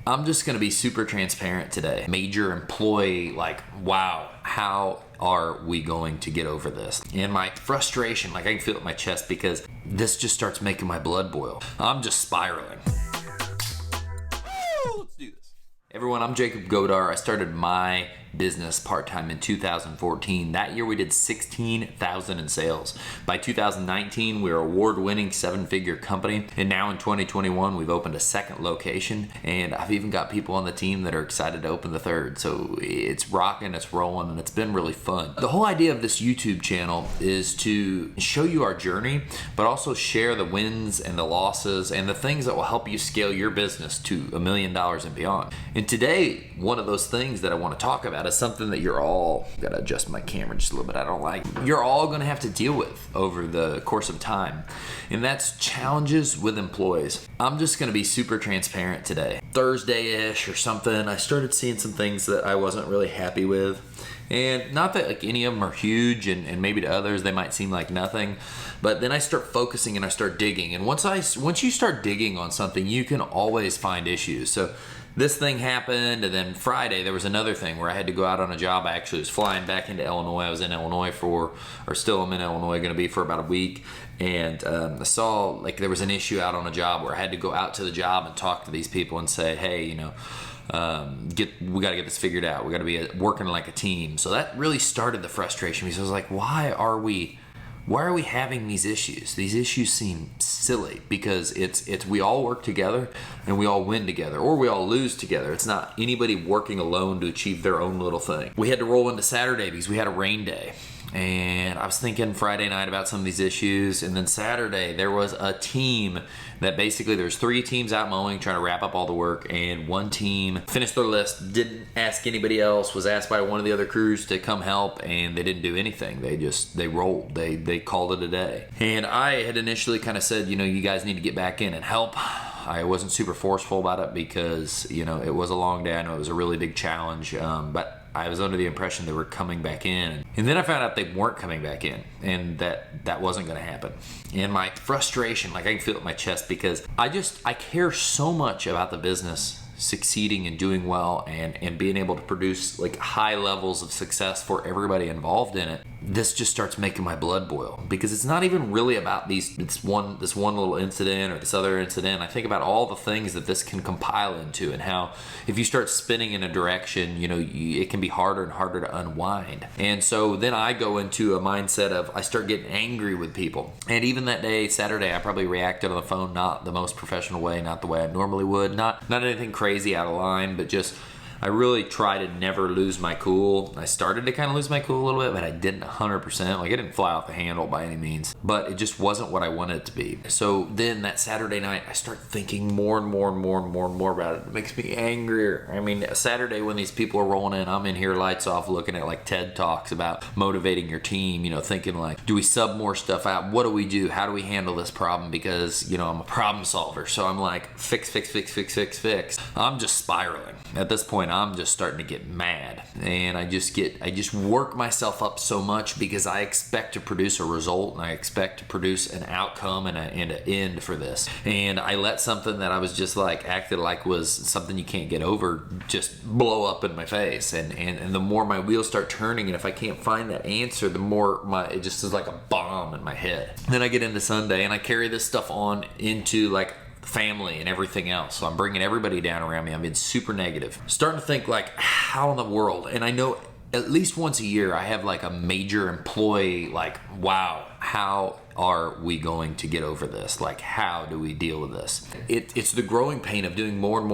I'm just gonna be super transparent today. Major employee, like, wow, how are we going to get over this? And my frustration, like, I can feel it in my chest because this just starts making my blood boil. I'm just spiraling. Let's do this. Everyone, I'm Jacob Godar. I started my business part-time in 2014. That year we did 16,000 in sales. By 2019, we were an award-winning 7-figure company. And now in 2021, we've opened a second location. And I've even got people on the team that are excited to open the third. So it's rocking, it's rolling, and it's been really fun. The whole idea of this YouTube channel is to show you our journey, but also share the wins and the losses and the things that will help you scale your business to $1 million and beyond. And today, one of those things that I want to talk about is something that you're all, gotta adjust my camera just a little bit, I don't like, you're all gonna have to deal with over the course of time. And that's challenges with employees. I'm just gonna be super transparent today. Thursday-ish or something, I started seeing some things that I wasn't really happy with. And not that like any of them are huge, and maybe to others they might seem like nothing, but then I start focusing and I start digging. And once you start digging on something, you can always find issues. So this thing happened, and then Friday there was another thing where I had to go out on a job. I actually was flying back into Illinois. I was in Illinois I'm in Illinois, gonna be for about a week. And I saw like there was an issue out on a job where I had to go out to the job and talk to these people and say, hey, you know, we got to get this figured out. We got to be working like a team. So that really started the frustration because I was like, why are we having these issues? These issues seem silly because it's we all work together and we all win together, or we all lose together. It's not anybody working alone to achieve their own little thing. We had to roll into Saturday because we had a rain day. And I was thinking Friday night about some of these issues, and then Saturday there was a team that basically there's 3 teams out mowing trying to wrap up all the work, and one team finished their list, didn't ask anybody else, was asked by one of the other crews to come help, and they didn't do anything. They rolled. They called it a day. And I had initially kind of said, you know, you guys need to get back in and help. I wasn't super forceful about it because, you know, it was a long day. I know it was a really big challenge, but I was under the impression they were coming back in. And then I found out they weren't coming back in, and that wasn't gonna happen. And my frustration, like I can feel it in my chest because I care so much about the business succeeding and doing well and being able to produce like high levels of success for everybody involved in it. This just starts making my blood boil because it's not even really about this one little incident or this other incident. I think about all the things that this can compile into, and how if you start spinning in a direction, you know, it can be harder and harder to unwind. And so then I go into a mindset of I start getting angry with people. And even that day, Saturday, I probably reacted on the phone not the most professional way, not the way I normally would, not anything crazy out of line, but just I really try to never lose my cool. I started to kind of lose my cool a little bit, but I didn't 100%. Like, it didn't fly off the handle by any means, but it just wasn't what I wanted it to be. So then that Saturday night, I start thinking more and more about it. It makes me angrier. I mean, Saturday when these people are rolling in, I'm in here lights off looking at like TED Talks about motivating your team, you know, thinking like, do we sub more stuff out? What do we do? How do we handle this problem? Because, you know, I'm a problem solver. So I'm like, fix. I'm just spiraling. At this point, I'm just starting to get mad, and I just work myself up so much because I expect to produce a result, and I expect to produce an outcome and an end for this. And I let something that I was just like acted like was something you can't get over just blow up in my face, and the more my wheels start turning, and if I can't find that answer, the more it just is like a bomb in my head. Then I get into Sunday and I carry this stuff on into like family and everything else. So I'm bringing everybody down around me. I'm being super negative. Starting to think like, how in the world? And I know at least once a year I have like a major employee like, wow, how are we going to get over this? Like, how do we deal with this? It's the growing pain of doing more and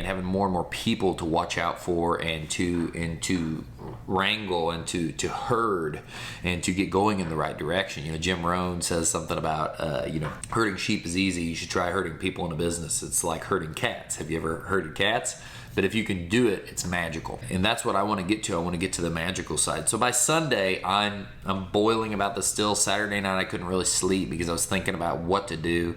having more and more people to watch out for and to wrangle and to herd and to get going in the right direction. You know, Jim Rohn says something about, you know, herding sheep is easy. You should try herding people in a business. It's like herding cats. Have you ever herded cats? But if you can do it, it's magical. And that's what I want to get to. I want to get to the magical side. So by Sunday, I'm boiling about this still. Saturday night, I couldn't really sleep because I was thinking about what to do.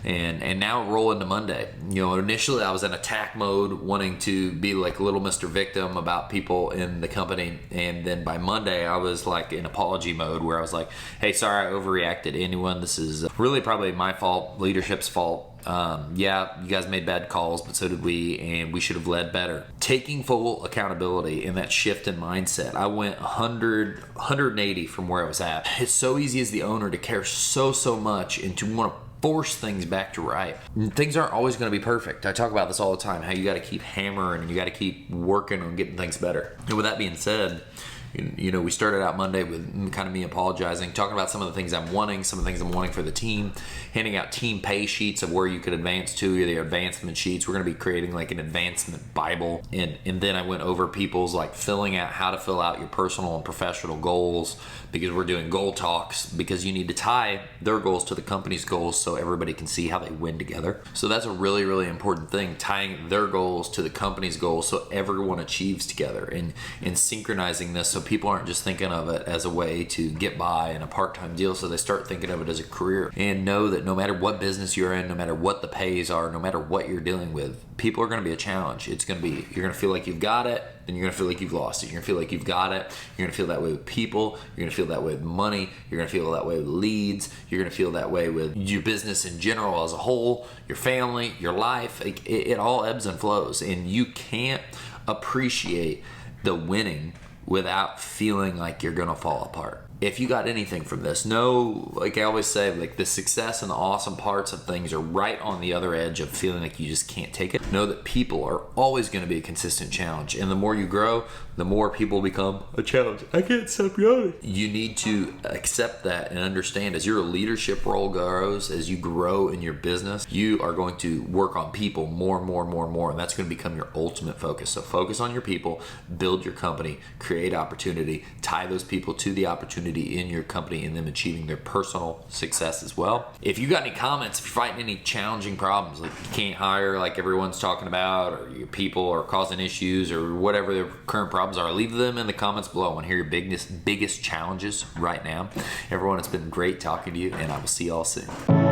And now roll into Monday. You know, initially I was in attack mode, wanting to be like little Mr. Victim about people in the company. And then by Monday, I was like in apology mode where I was like, hey, sorry I overreacted. Anyone, this is really probably my fault, leadership's fault. Yeah, you guys made bad calls, but so did we, and we should have led better. Taking full accountability and that shift in mindset. I went 180 from where I was at. It's so easy as the owner to care so much and to want to force things back to right. Things aren't always going to be perfect. I talk about this all the time, how you got to keep hammering and you got to keep working on getting things better. And with that being said, you know, we started out Monday with kind of me apologizing, talking about some of the things I'm wanting, some of the things I'm wanting for the team, handing out team pay sheets of where you could advance to, the advancement sheets. We're going to be creating like an advancement Bible. And then I went over people's like filling out how to fill out your personal and professional goals, because we're doing goal talks, because you need to tie their goals to the company's goals so everybody can see how they win together. So that's a really important thing, tying their goals to the company's goals so everyone achieves together, and synchronizing this so people aren't just thinking of it as a way to get by in a part-time deal, so they start thinking of it as a career. And know that no matter what business you're in, no matter what the pays are, no matter what you're dealing with, people are going to be a challenge. It's going to be, you're going to feel like you've got it, then you're going to feel like you've lost it. You're going to feel like you've got it. You're going to feel that way with people. You're going to feel that way with money. You're going to feel that way with leads. You're going to feel that way with your business in general as a whole, your family, your life. It all ebbs and flows, and you can't appreciate the winning without feeling like you're gonna fall apart. If you got anything from this, know, like I always say, like the success and the awesome parts of things are right on the other edge of feeling like you just can't take it. Know that people are always going to be a consistent challenge, and the more you grow, the more people become a challenge. I can't stop yawning. You need to accept that and understand, as your leadership role grows, as you grow in your business, you are going to work on people more, and that's going to become your ultimate focus. So focus on your people, build your company, create opportunity, tie those people to the opportunity in your company, and them achieving their personal success as well. If you got any comments, if you're fighting any challenging problems, like you can't hire like everyone's talking about, or your people are causing issues, or whatever the current problems are, leave them in the comments below. I want to hear your biggest challenges right now. Everyone, it's been great talking to you, and I will see y'all soon.